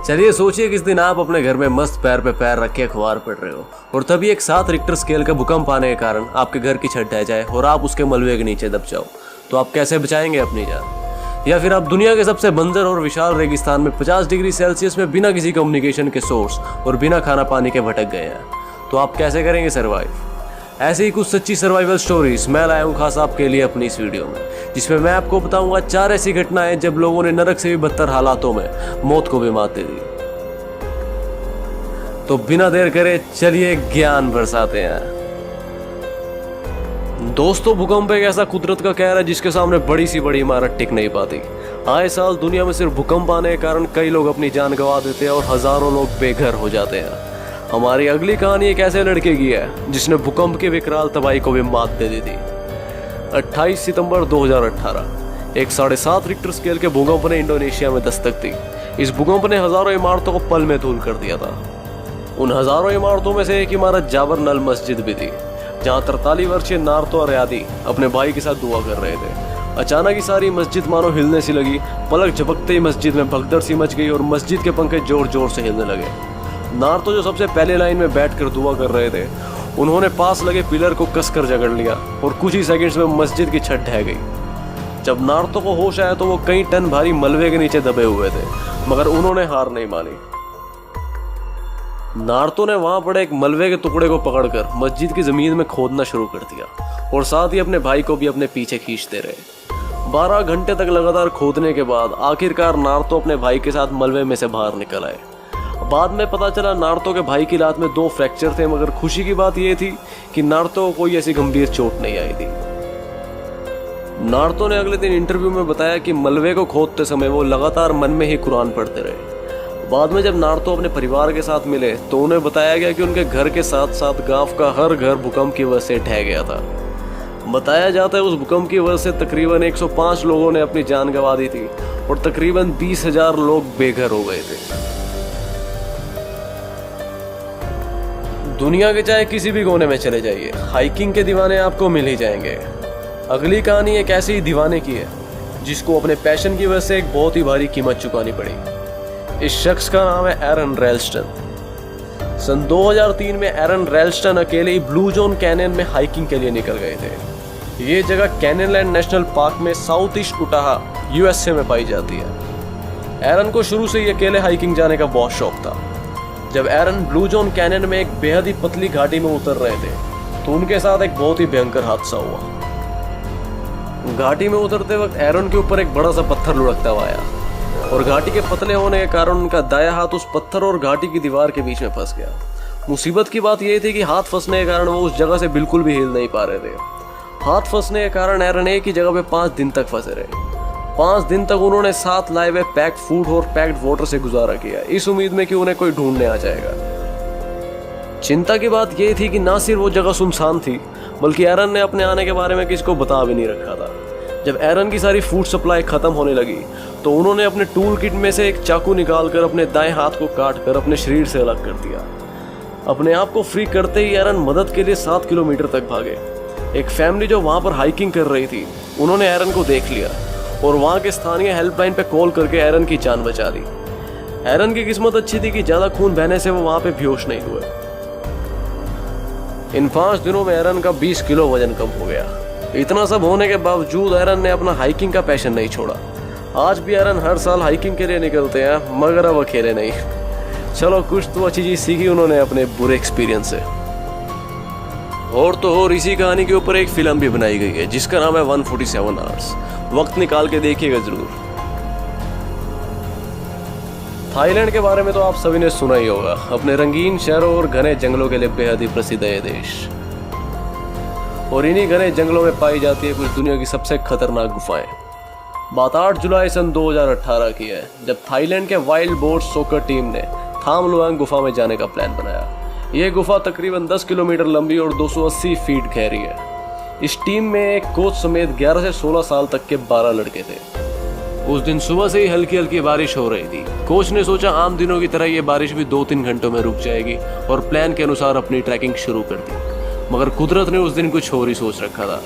चलिए सोचिए किस दिन आप अपने घर में मस्त पैर पे पैर रख के अखबार पढ़ रहे हो और तभी एक 7 रिक्टर स्केल का भूकंप आने के कारण आपके घर की छत ढह जाए और आप उसके मलबे के नीचे दब जाओ, तो आप कैसे बचाएंगे अपनी जान? या फिर आप दुनिया के सबसे बंजर और विशाल रेगिस्तान में 50 डिग्री सेल्सियस में बिना किसी कम्युनिकेशन के सोर्स और बिना खाना पानी के भटक गए हैं, तो आप कैसे करेंगे सर्वाइव? ऐसे ही कुछ सच्ची सर्वाइवल स्टोरीज मैं लाया हूँ खास आपके लिए अपनी इस वीडियो में, जिसमें मैं आपको बताऊंगा 4 ऐसी घटनाएं जब लोगों ने नरक से भी बदतर हालातों में मौत को भी मात दे दी। तो बिना देर करे चलिए ज्ञान बरसाते हैं। दोस्तों, भूकंप एक ऐसा कुदरत का कहर है जिसके सामने बड़ी सी बड़ी इमारत टिक नहीं पाती। आए साल दुनिया में सिर्फ भूकंप आने के कारण कई लोग अपनी जान गंवा देते हैं और हजारों लोग बेघर हो जाते हैं। हमारी अगली कहानी एक ऐसे लड़के की है जिसने भूकंप की विकराल तबाही को भी मात दे दी थी। 28 सितंबर 2018 एक 7.5 रिक्टर स्केल के भूकंप ने इंडोनेशिया में दस्तक दी। इस भूकंप ने हजारों इमारतों को पल में धूल कर दिया था। उन हजारों इमारतों में से एक इमारत जाबर नल मस्जिद भी थी, जहां 43 वर्षीय नार्तो अरयादी अपने भाई के साथ दुआ कर रहे थे। अचानक ही सारी मस्जिद मानो हिलने सी लगी। पलक झपकते ही मस्जिद में भगदड़ सी मच गई और मस्जिद के पंखे जोर जोर से हिलने लगे। नार्तो जो सबसे पहले लाइन में बैठकर दुआ कर रहे थे, उन्होंने पास लगे पिलर को कसकर जकड़ लिया और कुछ ही सेकंड्स में मस्जिद की छत ढह गई। जब नार्तो को होश आया तो वो कई टन भारी मलबे के नीचे दबे हुए थे, मगर उन्होंने हार नहीं मानी। नार्तो ने वहां पड़े एक मलबे के टुकड़े को पकड़कर मस्जिद की जमीन में खोदना शुरू कर दिया और साथ ही अपने भाई को भी अपने पीछे खींचते रहे। 12 घंटे तक लगातार खोदने के बाद आखिरकार नार्तो अपने भाई के साथ मलबे में से बाहर निकल आए। बाद में पता चला नार्तो के भाई की लात में 2 फ्रैक्चर थे, मगर खुशी की बात यह थी कि नार्तो को कोई ऐसी गंभीर चोट नहीं आई थी। नार्तो ने अगले दिन इंटरव्यू में बताया कि मलबे को खोदते समय वो लगातार मन में ही कुरान पढ़ते रहे। बाद में जब नार्तो अपने परिवार के साथ मिले तो उन्हें बताया गया कि उनके घर के साथ साथ गांव का हर घर भूकंप की वजह से ढह गया था। बताया जाता है उस भूकंप की वजह से तकरीबन 105 लोगों ने अपनी जान गंवा दी थी और तकरीबन 20,000 लोग बेघर हो गए थे। दुनिया के चाहे किसी भी कोने में चले जाइए, हाइकिंग के दीवाने आपको मिल ही जाएंगे। अगली कहानी एक ऐसी दीवाने की है जिसको अपने पैशन की वजह से एक बहुत ही भारी कीमत चुकानी पड़ी। इस शख्स का नाम है एरन रेल्स्टन। सन 2003 में एरन रेल्स्टन अकेले ही ब्लू जोन कैनियन में हाइकिंग के लिए निकल गए थे। ये जगह कैनियनलैंड नेशनल पार्क में साउथ ईस्ट उटाहा यूएसए में पाई जाती है। एरन को शुरू से ही अकेले हाइकिंग जाने का बहुत शौक था। जब एरन ब्लू जोन कैनियन में एक बेहद ही पतली घाटी में उतर रहे थे तो उनके साथ एक बहुत ही भयंकर हादसा हुआ। घाटी में उतरते वक्त एरन के ऊपर एक बड़ा सा पत्थर लुढ़कता हुआ आया और घाटी के पतले होने के कारण उनका दायां हाथ उस पत्थर और घाटी की दीवार के बीच में फंस गया। मुसीबत की बात यह थी कि हाथ फंसने के कारण वो उस जगह से बिल्कुल भी हिल नहीं पा रहे थे। हाथ फंसने के कारण एरन एक ही जगह पे 5 दिन तक फंसे रहे। 5 दिन तक उन्होंने साथ लाए हुए पैक्ड फूड और पैक्ड वाटर से गुजारा किया, इस उम्मीद में कि उन्हें कोई ढूंढने आ जाएगा। चिंता की बात यह थी कि ना सिर्फ वो जगह सुनसान थी, बल्कि एरन ने अपने आने के बारे में किसी को बता भी नहीं रखा था। जब एरन की सारी फूड सप्लाई खत्म होने लगी तो उन्होंने अपने टूल किट में से एक चाकू निकालकर अपने दाएं हाथ को काटकर अपने शरीर से अलग कर दिया। अपने आप को फ्री करते ही एरन मदद के लिए 7 किलोमीटर तक भागे। एक फैमिली जो वहां पर हाइकिंग कर रही थी, उन्होंने एरन को देख लिया और वहां के स्थानीय हेल्पलाइन पे कॉल करके एरन की जान बचा ली। एरन की किस्मत अच्छी थी कि ज्यादा खून बहने से वो वहां पे बेहोश नहीं हुए। इन 5 दिनों में एरन का 20 किलो वजन कम हो गया। इतना सब होने के बावजूद एरन ने अपना हाइकिंग का पैशन नहीं छोड़ा। आज भी एरन हर साल हाइकिंग के लिए निकलते हैं, मगर अब अकेले नहीं। चलो, कुछ तो अच्छी चीज सीखी उन्होंने अपने बुरे एक्सपीरियंस से। और तो और इसी कहानी के ऊपर एक फिल्म भी बनाई गई है जिसका नाम है 147 आवर्स। वक्त निकाल के देखिएगा जरूर। थाईलैंड के बारे में तो आप सभी ने सुना ही होगा। अपने रंगीन शहरों और घने जंगलों के लिए बेहद ही प्रसिद्ध है ये देश। और इन्हीं घने जंगलों में पाई जाती है कुछ दुनिया की सबसे खतरनाक गुफाएं। बात 8 जुलाई सन 2018 की है, जब थाईलैंड के वाइल्ड बोर्ड सॉकर टीम ने थाम लुआंग गुफा में जाने का प्लान बनाया। यह गुफा तकरीबन 10 किलोमीटर लंबी और 280 फीट गहरी है। इस टीम में एक कोच समेत 11 से 16 साल तक के 12 लड़के थे। उस दिन सुबह से ही हल्की हल्की बारिश हो रही थी। कोच ने सोचा आम दिनों की तरह ये बारिश भी 2-3 घंटों में रुक जाएगी और प्लान के अनुसार अपनी ट्रैकिंग शुरू कर दी। मगर कुदरत ने उस दिन कुछ और ही सोच रखा था।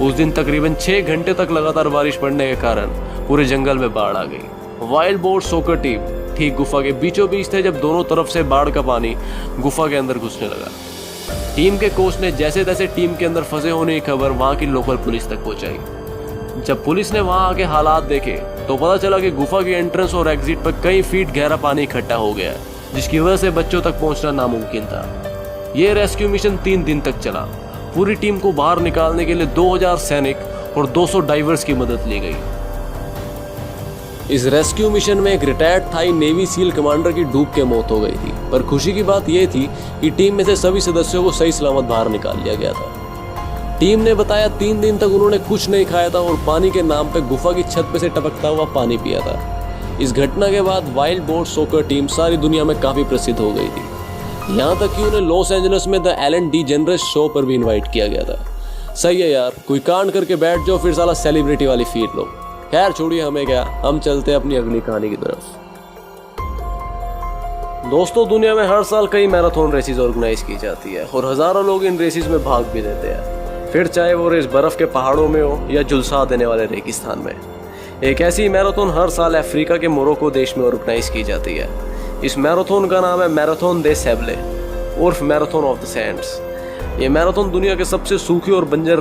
उस दिन तकरीबन 6 घंटे तक लगातार बारिश पड़ने के कारण पूरे जंगल में बाढ़ आ गई। वाइल्ड बोर्ड सॉकर टीम ठीक गुफा के बीचों बीच थे जब दोनों तरफ से बाढ़ का पानी गुफा के अंदर घुसने लगा। टीम के कोच ने जैसे तैसे टीम के अंदर फंसे होने की खबर वहां की लोकल पुलिस तक पहुंचाई। जब पुलिस ने वहां आके हालात देखे तो पता चला कि गुफा की एंट्रेंस और एग्जिट पर कई फीट गहरा पानी इकट्ठा हो गया, जिसकी वजह से बच्चों तक पहुंचना नामुमकिन था। ये रेस्क्यू मिशन 3 दिन तक चला। पूरी टीम को बाहर निकालने के लिए 2000 सैनिक और 200 डाइवर्स की मदद ली गई। इस रेस्क्यू मिशन में एक retired Thai navy seal commander की डूब के मौत हो गई थी, पर खुशी की बात यह थी कि टीम में से सभी सदस्यों को सही सलामत बाहर निकाल लिया गया था। टीम ने बताया 3 दिन तक उन्होंने कुछ नहीं खाया था और पानी के नाम पे गुफा की छत पे से टपकता हुआ पानी पिया था। इस घटना के बाद वाइल्ड बोट सॉकर टीम सारी दुनिया में काफी प्रसिद्ध हो गई थी, यहाँ तक कि उन्हें लॉस एंजलिस में द एलन डीजेनरेस शो पर भी इनवाइट किया गया था। सही है यार, कोई कांड करके बैठ जाओ फिर साला सेलिब्रिटी वाली फील लो। खैर छोड़िए हमें क्या, हम चलते हैं अपनी अगली कहानी की तरफ। दोस्तों, दुनिया में हर साल कई मैराथन रेसेस ऑर्गेनाइज की जाती है और हजारों लोग इन रेसेस में भाग भी देते हैं, फिर चाहे वो रेस बर्फ के पहाड़ों में हो या झुलसा देने वाले रेगिस्तान में। एक ऐसी मैराथन हर साल अफ्रीका के मोरक्को देश में ऑर्गेनाइज की जाती है। इस मैराथन का नाम है मैराथन दे सेबले उर्फ मैराथन ऑफ द सैंड्स। ये मैराथन दुनिया के सबसे सूखी और बंजर